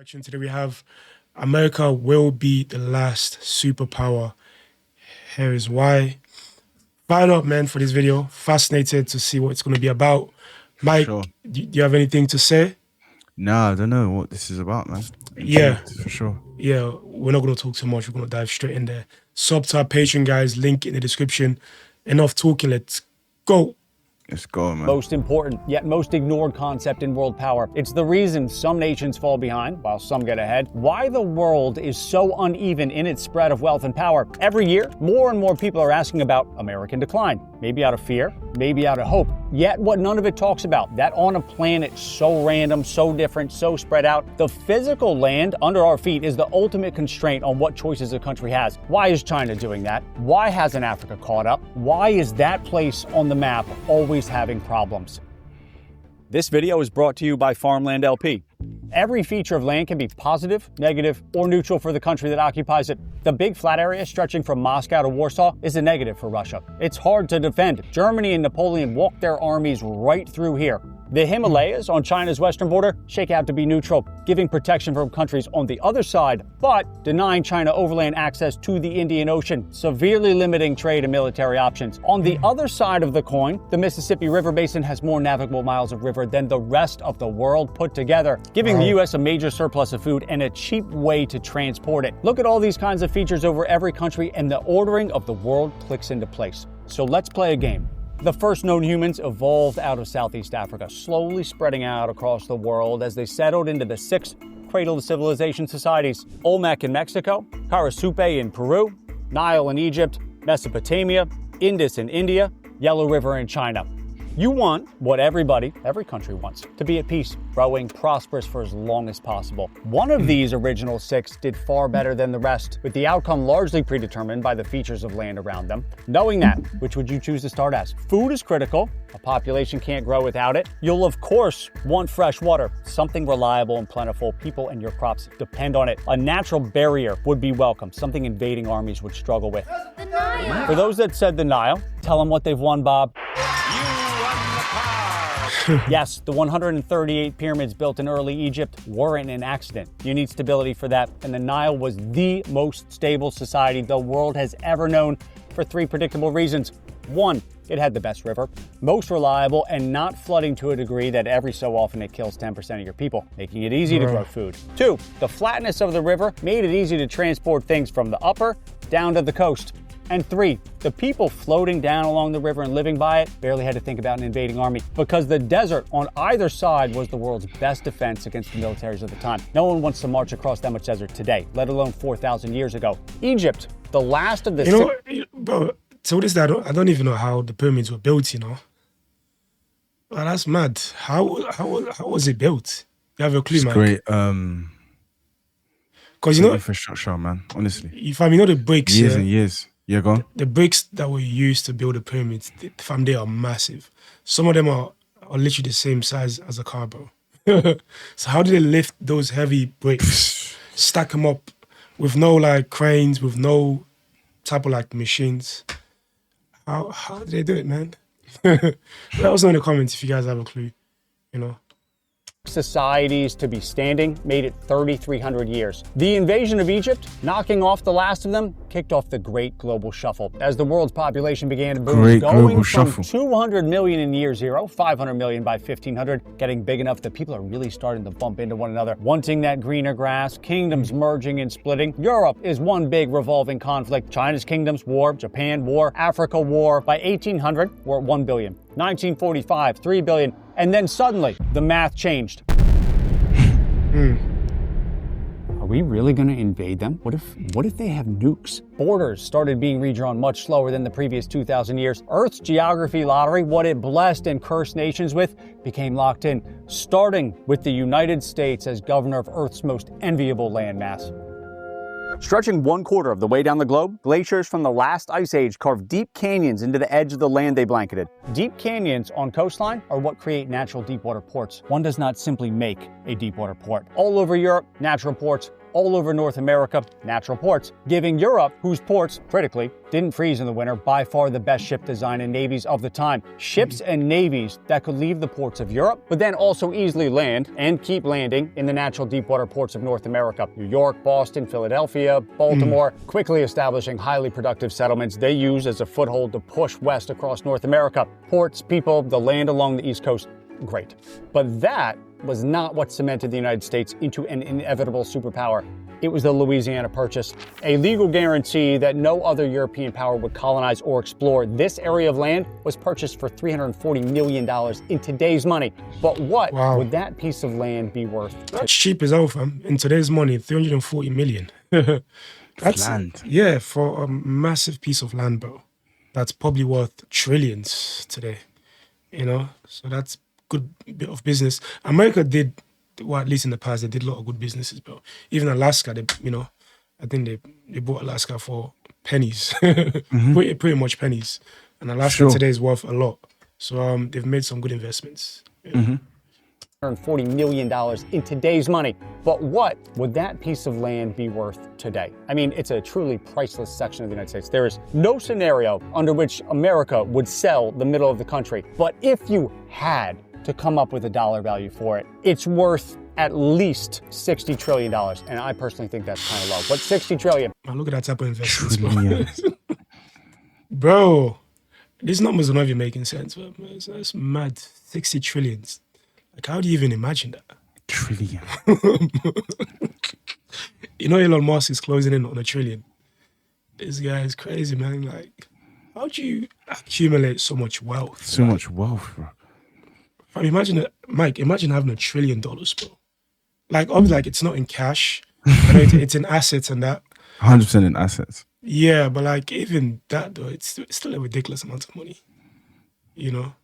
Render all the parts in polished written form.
reaction. Today we have America will be the last superpower. Here is why. Fired up, man, for this video. Fascinated to see what it's going to be about. Mike, Sure. do you have anything to say? Nah, I don't know what this is about, man. Yeah. For sure. Yeah, we're not going to talk too much. We're going to dive straight in there. Sub to our Patreon, guys. Link in the description. Enough talking. Let's go. Let's go, man. Most important, yet most ignored concept in world power. It's the reason some nations fall behind, while some get ahead. Why the world is so uneven in its spread of wealth and power. Every year, more and more people are asking about American decline. Maybe out of fear, maybe out of hope. Yet what none of it talks about, that on a planet so random, so different, so spread out, the physical land under our feet is the ultimate constraint on what choices a country has. Why is China doing that? Why hasn't Africa caught up? Why is that place on the map always having problems? This video is brought to you by Farmland LP. Every feature of land can be positive, negative, or neutral for the country that occupies it. The big flat area stretching from Moscow to Warsaw is a negative for Russia. It's hard to defend. Germany and Napoleon walked their armies right through here. The Himalayas on China's western border shake out to be neutral, giving protection from countries on the other side, but denying China overland access to the Indian Ocean, severely limiting trade and military options. On the other side of the coin, the Mississippi River Basin has more navigable miles of river than the rest of the world put together, giving the U.S. a major surplus of food and a cheap way to transport it. Look at all these kinds of features over every country, and the ordering of the world clicks into place. So let's play a game. The first known humans evolved out of Southeast Africa, slowly spreading out across the world as they settled into the 6 Cradles of Civilization societies: Olmec in Mexico, Karasupe in Peru, Nile in Egypt, Mesopotamia, Indus in India, Yellow River in China. You want what every country wants: to be at peace, growing, prosperous for as long as possible. One of these original 6 did far better than the rest, with the outcome largely predetermined by the features of land around them. Knowing that, which would you choose to start as? Food is critical. A population can't grow without it. You'll of course want fresh water, something reliable and plentiful. People and your crops depend on it. A natural barrier would be welcome, something invading armies would struggle with. The Nile. For those that said the Nile, tell them what they've won, Bob. Yes, the 138 pyramids built in early Egypt weren't an accident. You need stability for that, and the Nile was the most stable society the world has ever known for 3 predictable reasons. 1, it had the best river, most reliable, and not flooding to a degree that every so often it kills 10% of your people, making it easy to grow food. 2, the flatness of the river made it easy to transport things from the upper down to the coast. And 3, the people floating down along the river and living by it barely had to think about an invading army, because the desert on either side was the world's best defense against the militaries of the time. No one wants to march across that much desert today, let alone 4,000 years ago. Egypt, the last of the... Bro, so this, I don't even know how the pyramids were built, you know? Well, that's mad. How was it built? You have a clue, man? Great. Because, you know... infrastructure, man, honestly. If I know the bricks... Years and years. Yeah, go on. The bricks that were used to build the pyramids, fam, they are massive. Some of them are literally the same size as a car, bro. So how do they lift those heavy bricks, stack them up with no like cranes, with no type of like machines? How do they do it, man? Let us know in the comments if you guys have a clue, you know. Societies to be standing made it 3,300 years. The invasion of Egypt, knocking off the last of them, kicked off the Great Global Shuffle as the world's population began to boom, going from 200 million in year 0, 500 million by 1500, getting big enough that people are really starting to bump into one another, wanting that greener grass, kingdoms merging and splitting. Europe is one big revolving conflict. China's kingdoms war, Japan war, Africa war. By 1800, we're at 1 billion. 1945, 3 billion. And then suddenly, the math changed. Are we really going to invade them? What if they have nukes? Borders started being redrawn much slower than the previous 2,000 years. Earth's geography lottery, what it blessed and cursed nations with, became locked in, starting with the United States as governor of Earth's most enviable landmass. Stretching 1/4 of the way down the globe, glaciers from the last ice age carved deep canyons into the edge of the land they blanketed. Deep canyons on coastline are what create natural deepwater ports. One does not simply make a deepwater port. All over Europe, natural ports all over North America, natural ports, giving Europe, whose ports, critically, didn't freeze in the winter, by far the best ship design and navies of the time. Ships and navies that could leave the ports of Europe, but then also easily land and keep landing in the natural deepwater ports of North America. New York, Boston, Philadelphia, Baltimore, quickly establishing highly productive settlements they use as a foothold to push west across North America. Ports, people, the land along the East Coast, great. But that was not what cemented the United States into an inevitable superpower. It was the Louisiana Purchase, a legal guarantee that no other European power would colonize or explore. This area of land was purchased for $340 million in today's money. But what would that piece of land be worth? That's cheap as hell, fam. In today's money, 340 million. That's land. Yeah, for a massive piece of land, bro. That's probably worth trillions today. You know, so that's good bit of business. America did, well, at least in the past, they did a lot of good businesses, bro. Even Alaska, they, you know, I think they bought Alaska for pennies, pretty much pennies. And Alaska today is worth a lot. So they've made some good investments. You know? $40 million in today's money. But what would that piece of land be worth today? I mean, it's a truly priceless section of the United States. There is no scenario under which America would sell the middle of the country. But if you had to come up with a dollar value for it, it's worth at least $60 trillion. And I personally think that's kind of low. But $60 trillion. Man, look at that type of investments, bro. Bro, these numbers are not even making sense, bro. That's mad. 60 trillions. Like, how do you even imagine that? Trillion. You know, Elon Musk is closing in on $1 trillion. This guy is crazy, man. Like, how do you accumulate so much wealth? So much wealth, bro. I mean, imagine it, Mike, imagine having $1 trillion, bro. Like, obviously, like, it's not in cash. I know it's in assets and that. 100% in assets. Yeah, but like, even that, though, it's still a ridiculous amount of money. You know?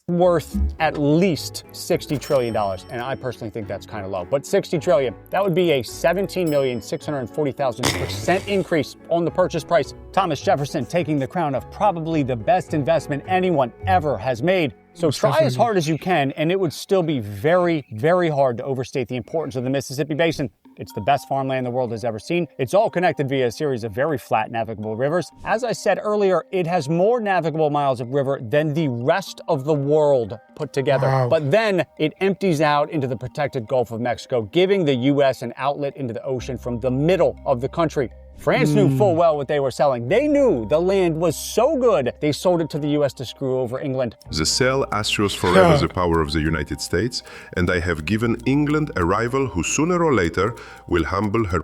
Worth at least $60 trillion. And I personally think that's kind of low. But $60 trillion, that would be a 17,640,000% increase on the purchase price. Thomas Jefferson taking the crown of probably the best investment anyone ever has made. So try as hard as you can, and it would still be very, very hard to overstate the importance of the Mississippi Basin. It's the best farmland the world has ever seen. It's all connected via a series of very flat navigable rivers. As I said earlier, it has more navigable miles of river than the rest of the world put together. Wow. But then it empties out into the protected Gulf of Mexico, giving the U.S. an outlet into the ocean from the middle of the country. France knew full well what they were selling. They knew the land was so good, they sold it to the US to screw over England. The sale assures forever the power of the United States, and I have given England a rival who sooner or later will humble her.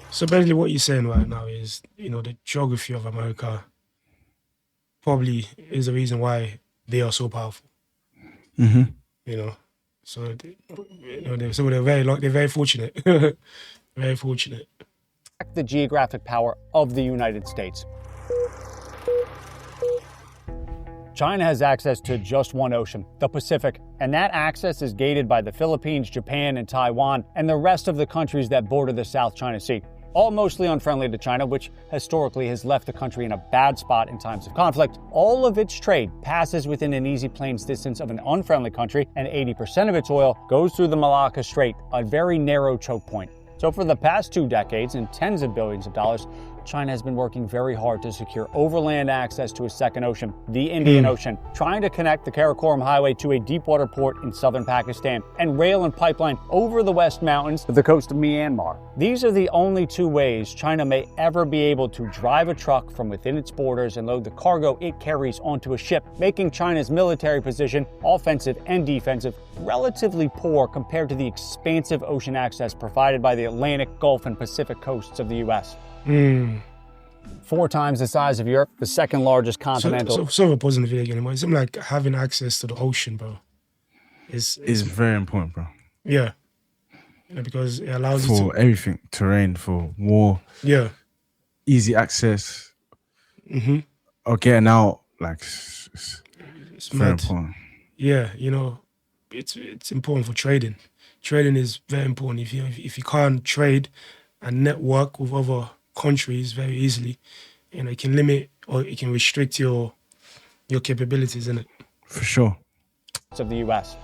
So basically what you're saying right now is, you know, the geography of America probably is the reason why they are so powerful. You know, so they're very fortunate. Very fortunate. The geographic power of the United States. China has access to just one ocean, the Pacific, and that access is gated by the Philippines, Japan, and Taiwan, and the rest of the countries that border the South China Sea. All mostly unfriendly to China, which historically has left the country in a bad spot in times of conflict. All of its trade passes within an easy plane's distance of an unfriendly country, and 80% of its oil goes through the Malacca Strait, a very narrow choke point. So for the past 2 decades and tens of billions of dollars, China has been working very hard to secure overland access to a second ocean, the Indian Ocean, trying to connect the Karakoram Highway to a deepwater port in southern Pakistan and rail and pipeline over the West Mountains to the coast of Myanmar. These are the only 2 ways China may ever be able to drive a truck from within its borders and load the cargo it carries onto a ship, making China's military position, offensive and defensive, relatively poor compared to the expansive ocean access provided by the Atlantic, Gulf, and Pacific coasts of the U.S. 4 times the size of Europe, the second largest continental. So a pause in the video anymore. It seems like having access to the ocean, bro, is very important, bro. Yeah. You know, because it allows you For everything, terrain, for war, easy access, or getting out, like, it's very mad. important. Yeah, you know, it's important for trading. Trading is very important. If you can't trade and network with other countries very easily, you know, it can limit or it can restrict your capabilities, innit? For sure. Of the U.S.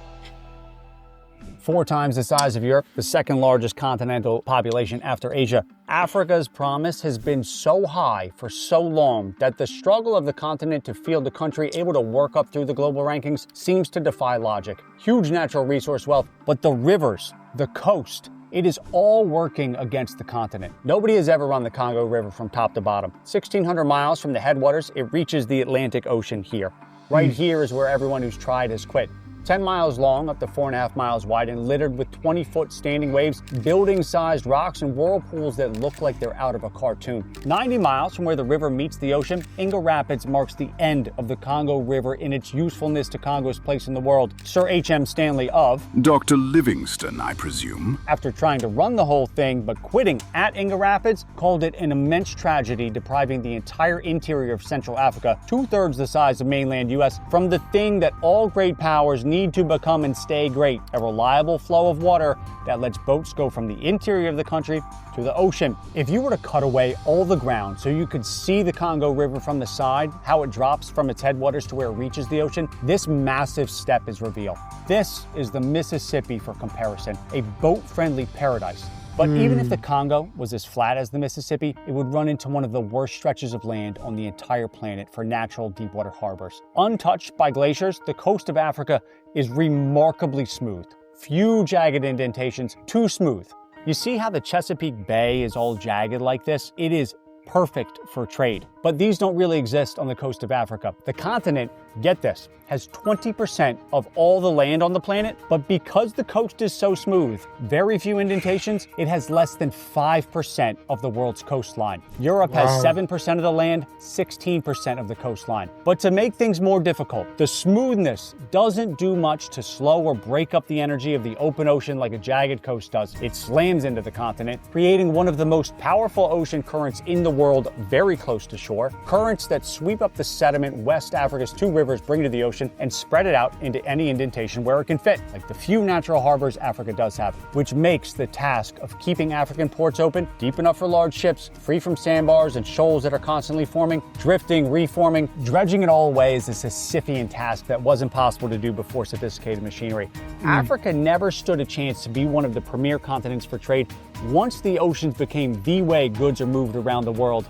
4 times the size of Europe, the second largest continental population after Asia. Africa's promise has been so high for so long that the struggle of the continent to field a country able to work up through the global rankings seems to defy logic. Huge natural resource wealth, but the rivers, the coast, it is all working against the continent. Nobody has ever run the Congo River from top to bottom. 1,600 miles from the headwaters, it reaches the Atlantic Ocean here. Right here is where everyone who's tried has quit. 10 miles long, up to 4.5 miles wide, and littered with 20-foot standing waves, building-sized rocks, and whirlpools that look like they're out of a cartoon. 90 miles from where the river meets the ocean, Inga Rapids marks the end of the Congo River in its usefulness to Congo's place in the world. Sir H.M. Stanley of Dr. Livingston, I presume, after trying to run the whole thing but quitting at Inga Rapids, called it an immense tragedy depriving the entire interior of Central Africa, 2/3 the size of mainland US, from the thing that all great powers need to become and stay great, a reliable flow of water that lets boats go from the interior of the country to the ocean. If you were to cut away all the ground so you could see the Congo River from the side, how it drops from its headwaters to where it reaches the ocean, this massive step is revealed. This is the Mississippi for comparison, a boat-friendly paradise. But even if the Congo was as flat as the Mississippi, it would run into one of the worst stretches of land on the entire planet for natural deepwater harbors. Untouched by glaciers, the coast of Africa is remarkably smooth. Few jagged indentations, too smooth. You see how the Chesapeake Bay is all jagged like this? It is perfect for trade. But these don't really exist on the coast of Africa. The continent, get this, has 20% of all the land on the planet, but because the coast is so smooth, very few indentations, it has less than 5% of the world's coastline. Europe has 7% of the land, 16% of the coastline. But to make things more difficult, the smoothness doesn't do much to slow or break up the energy of the open ocean like a jagged coast does. It slams into the continent, creating one of the most powerful ocean currents in the world very close to shore, currents that sweep up the sediment West Africa's 2 rivers bring to the ocean and spread it out into any indentation where it can fit, like the few natural harbors Africa does have, which makes the task of keeping African ports open, deep enough for large ships, free from sandbars and shoals that are constantly forming, drifting, reforming, dredging it all away is a Sisyphean task that wasn't possible to do before sophisticated machinery. Africa never stood a chance to be one of the premier continents for trade once the oceans became the way goods are moved around the world.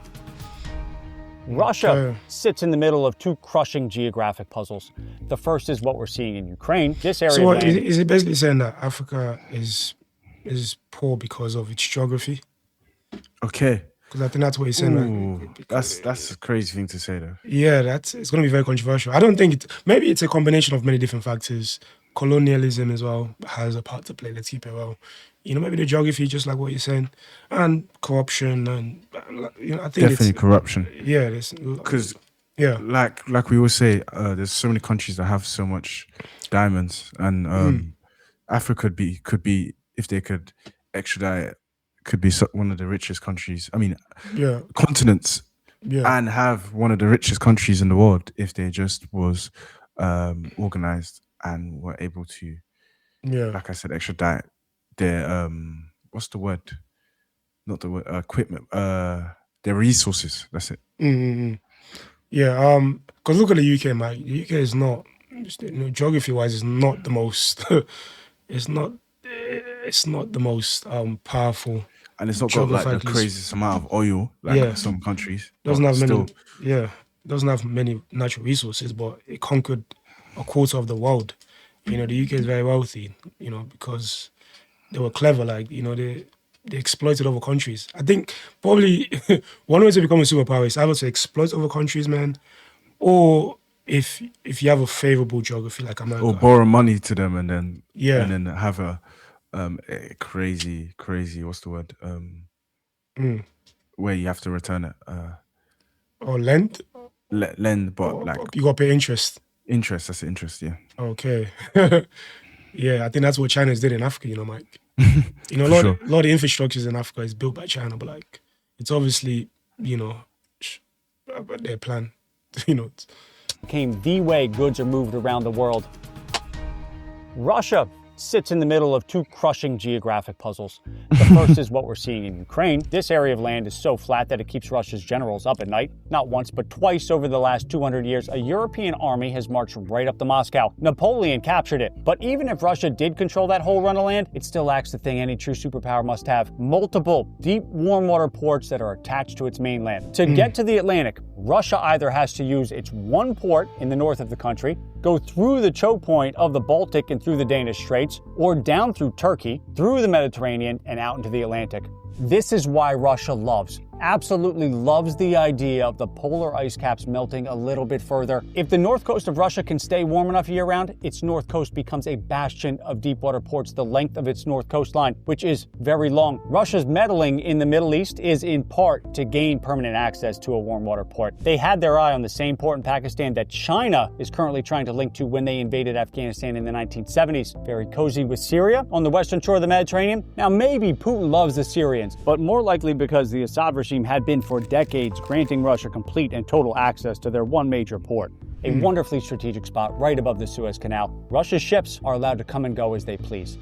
Russia sits in the middle of 2 crushing geographic puzzles. The first is what we're seeing in Ukraine. This area. So what, is it basically saying that Africa is poor because of its geography? Okay. Because I think that's what he's saying. That's a crazy thing to say, though. Yeah, it's going to be very controversial. I don't think maybe it's a combination of many different factors. Colonialism as well has a part to play. Let's keep it well. Maybe the geography, just like what you're saying, and corruption, and I think definitely corruption. Yeah, because like we always say, there's so many countries that have so much diamonds, and Africa could be if they could extradite, could be one of the richest countries. I mean, continents, and have one of the richest countries in the world if they just was organized and were able to, like I said, extradite their what's the word? Not the word equipment. Their resources. That's it. Yeah. Because look at the UK, Mike. The UK is not, geography-wise, is not the most. It's not the most powerful. And it's not got like the craziest amount of oil like some countries. Doesn't have many. Doesn't have many natural resources, but it conquered a quarter of the world. The UK is very wealthy. Because they were clever, they exploited other countries. I think probably one way to become a superpower is either to exploit other countries, man, or if you have a favorable geography like America, or borrow money to them and then have a crazy what's the word where you have to return it or lend, but like you got to pay interest. That's interest, yeah. Okay. Yeah, I think that's what China's did in Africa, Mike. A lot of the infrastructures in Africa is built by China, but it's obviously, their plan, Became the way goods are moved around the world. Russia sits in the middle of two crushing geographic puzzles. The first is what we're seeing in Ukraine. This area of land is so flat that it keeps Russia's generals up at night. Not once, but twice over the last 200 years, a European army has marched right up to Moscow. Napoleon captured it. But even if Russia did control that whole run of land, it still lacks the thing any true superpower must have: multiple deep warm water ports that are attached to its mainland. To get to the Atlantic, Russia either has to use its one port in the north of the country, go through the choke point of the Baltic and through the Danish Straits, or down through Turkey, through the Mediterranean, and out into the Atlantic. This is why Russia absolutely loves the idea of the polar ice caps melting a little bit further. If the north coast of Russia can stay warm enough year-round, its north coast becomes a bastion of deep-water ports the length of its north coastline, which is very long. Russia's meddling in the Middle East is in part to gain permanent access to a warm water port. They had their eye on the same port in Pakistan that China is currently trying to link to when they invaded Afghanistan in the 1970s. Very cozy with Syria on the western shore of the Mediterranean. Now, maybe Putin loves the Syrians, but more likely because the Assad regime had been for decades granting Russia complete and total access to their one major port. A wonderfully strategic spot right above the Suez Canal. Russia's ships are allowed to come and go as they please.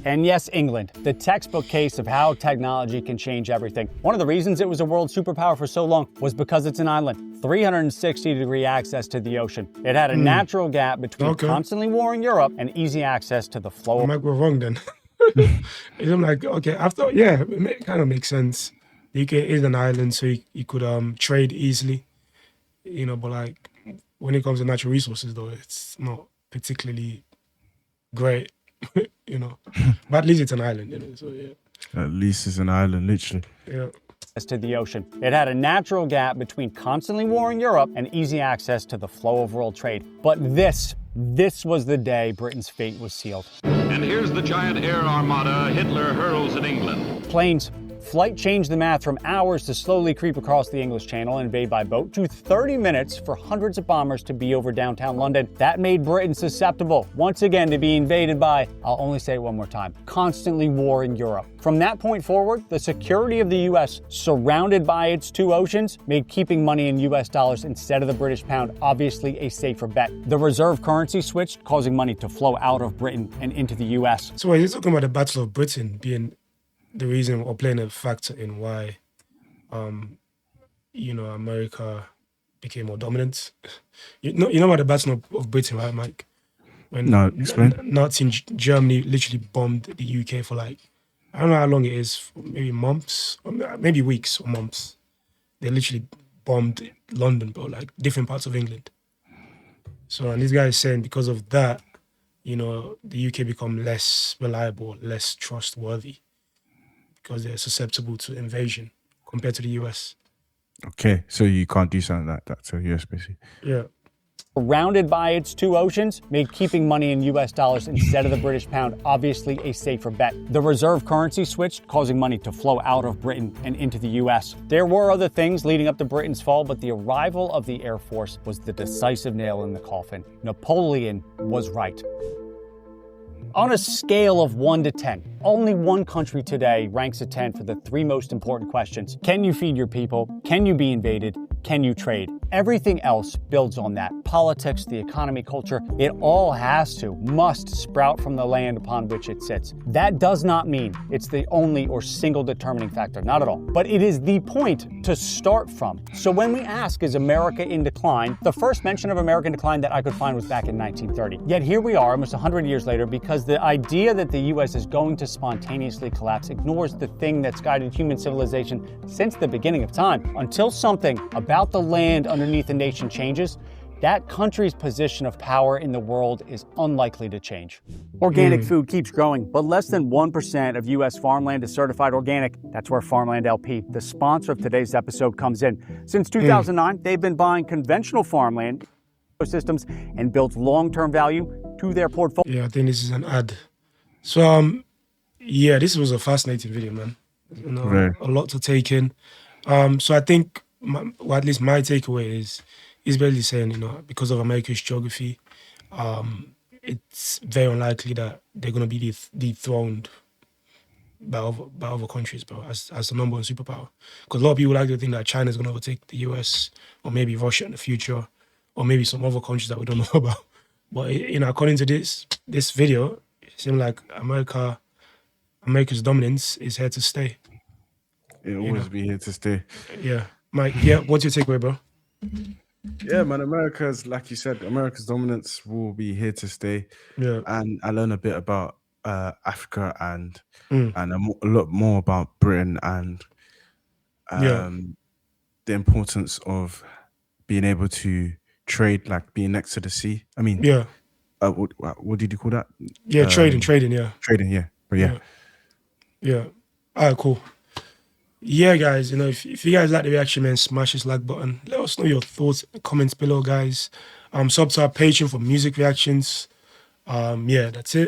And yes, England, the textbook case of how technology can change everything. One of the reasons it was a world superpower for so long was because it's an island. 360-degree access to the ocean. It had a natural gap between constantly warring Europe and easy access to the flow. I might go wrong then. I'm like, okay, after, it kind of makes sense. The UK is an island, so you could trade easily, but like when it comes to natural resources, though, it's not particularly great, But at least it's an island, so yeah. At least it's an island, literally. Yeah. To the ocean. It had a natural gap between constantly warring Europe and easy access to the flow of world trade. But this was the day Britain's fate was sealed. And here's the giant air armada Hitler hurls at England. Planes. Flight changed the math from hours to slowly creep across the English Channel and invade by boat to 30 minutes for hundreds of bombers to be over downtown London. That made Britain susceptible, once again, to be invaded by, I'll only say it one more time, constantly warring Europe. From that point forward, the security of the US, surrounded by its two oceans, made keeping money in US dollars instead of the British pound obviously a safer bet. The reserve currency switched, causing money to flow out of Britain and into the US. So are you talking about the Battle of Britain being the reason or playing a factor in why, America became more dominant? You know about the Battle of Britain, right, Mike? When explain. Nazi Germany literally bombed the UK for like, I don't know how long it is, maybe months, or maybe weeks or months. They literally bombed London, bro, like different parts of England. So, and this guy is saying because of that, the UK become less reliable, less trustworthy, because they're susceptible to invasion compared to the US. Okay, so you can't do something like that to US, basically. Yeah. Surrounded by its two oceans, made keeping money in US dollars instead of the British pound obviously a safer bet. The reserve currency switched, causing money to flow out of Britain and into the US. There were other things leading up to Britain's fall, but the arrival of the Air Force was the decisive nail in the coffin. Napoleon was right. On a scale of 1 to 10, only one country today ranks a 10 for the three most important questions. Can you feed your people? Can you be invaded? Can you trade? Everything else builds on that. Politics, the economy, culture, it all must sprout from the land upon which it sits. That does not mean it's the only or single determining factor, not at all. But it is the point to start from. So when we ask, is America in decline? The first mention of American decline that I could find was back in 1930. Yet here we are, almost 100 years later, because the idea that the US is going to spontaneously collapse ignores the thing that's guided human civilization since the beginning of time. Until something about the land underneath the nation changes, that country's position of power in the world is unlikely to change. Organic food keeps growing, but less than 1% of U.S. farmland is certified organic. That's where Farmland LP, the sponsor of today's episode, comes in. Since 2009, they've been buying conventional farmland systems and built long-term value to their portfolio. Yeah, I think this is an ad. So, this was a fascinating video, man. A lot to take in. So I think, at least my takeaway is basically saying, because of America's geography, it's very unlikely that they're going to be dethroned by other countries, bro, as the number one superpower. Because a lot of people like to think that China's going to overtake the US, or maybe Russia in the future, or maybe some other countries that we don't know about. But according to this video, seems like America's dominance is here to stay. It'll always be here to stay. Yeah, Mike. Yeah, what's your takeaway, bro? Yeah, man. America's, like you said, America's dominance will be here to stay. Yeah. And I learned a bit about Africa and Mm. a lot more about Britain and the importance of being able to trade, like being next to the sea. I mean, Yeah. What did you call that? Yeah, trading. Yeah. Trading, yeah. But yeah. Yeah. All right, cool. Yeah, guys, you know, if you guys like the reaction, man, smash this like button. Let us know your thoughts in the comments below, guys. Sub to our Patreon for music reactions. Yeah, that's it.